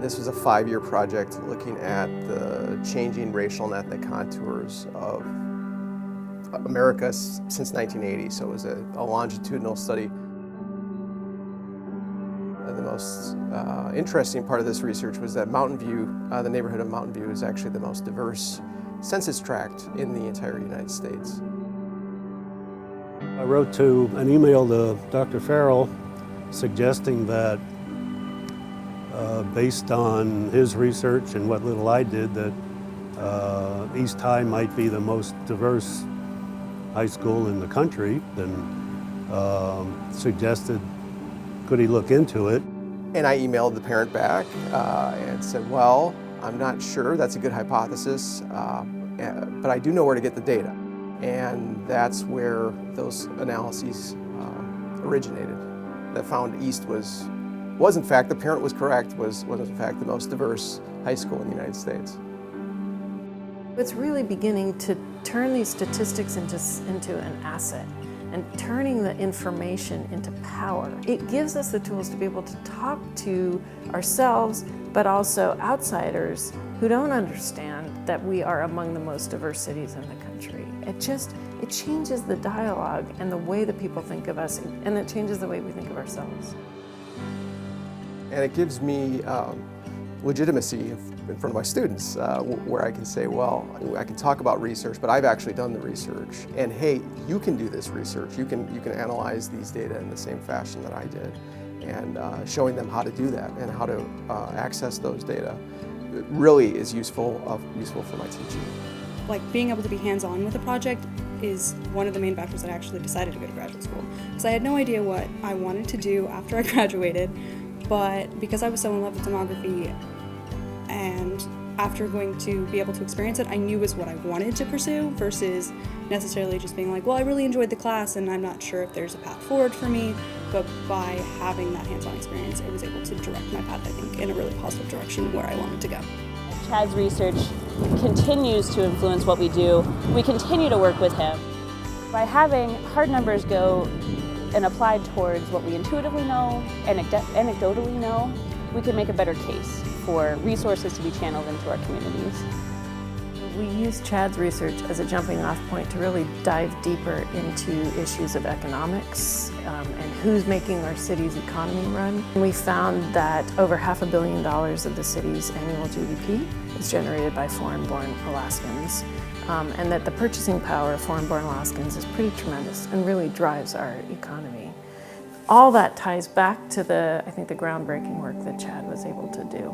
This was a 5-year project looking at the changing racial and ethnic contours of America since 1980, so it was a longitudinal study. The most interesting part of this research was that Mountain View, the neighborhood of Mountain View, is actually the most diverse census tract in the entire United States. I wrote an email to Dr. Farrell suggesting that based on his research and what little I did, that East High might be the most diverse high school in the country, and suggested could he look into it. And I emailed the parent back and said, well, I'm not sure that's a good hypothesis, but I do know where to get the data. And that's where those analyses originated, that found East was in fact, the parent was correct, was in fact the most diverse high school in the United States. It's really beginning to turn these statistics into an asset and turning the information into power. It gives us the tools to be able to talk to ourselves, but also outsiders who don't understand that we are among the most diverse cities in the country. It changes the dialogue and the way that people think of us, and it changes the way we think of ourselves. And it gives me legitimacy in front of my students, where I can say, well, I can talk about research, but I've actually done the research. And hey, you can do this research. You can analyze these data in the same fashion that I did. And showing them how to do that and how to access those data really is useful for my teaching. Like, being able to be hands-on with a project is one of the main factors that I actually decided to go to graduate school. Because I had no idea what I wanted to do after I graduated, but because I was so in love with demography, and after going to be able to experience it, I knew was what I wanted to pursue versus necessarily just being like, well, I really enjoyed the class and I'm not sure if there's a path forward for me. But by having that hands-on experience, I was able to direct my path, I think, in a really positive direction where I wanted to go. Chad's research continues to influence what we do. We continue to work with him. By having hard numbers go and applied towards what we intuitively know and anecdotally know, we can make a better case for resources to be channeled into our communities. We use Chad's research as a jumping off point to really dive deeper into issues of economics and who's making our city's economy run. And we found that over $500 million of the city's annual GDP is generated by foreign-born Alaskans, and that the purchasing power of foreign-born Alaskans is pretty tremendous and really drives our economy. All that ties back to I think the groundbreaking work that Chad was able to do.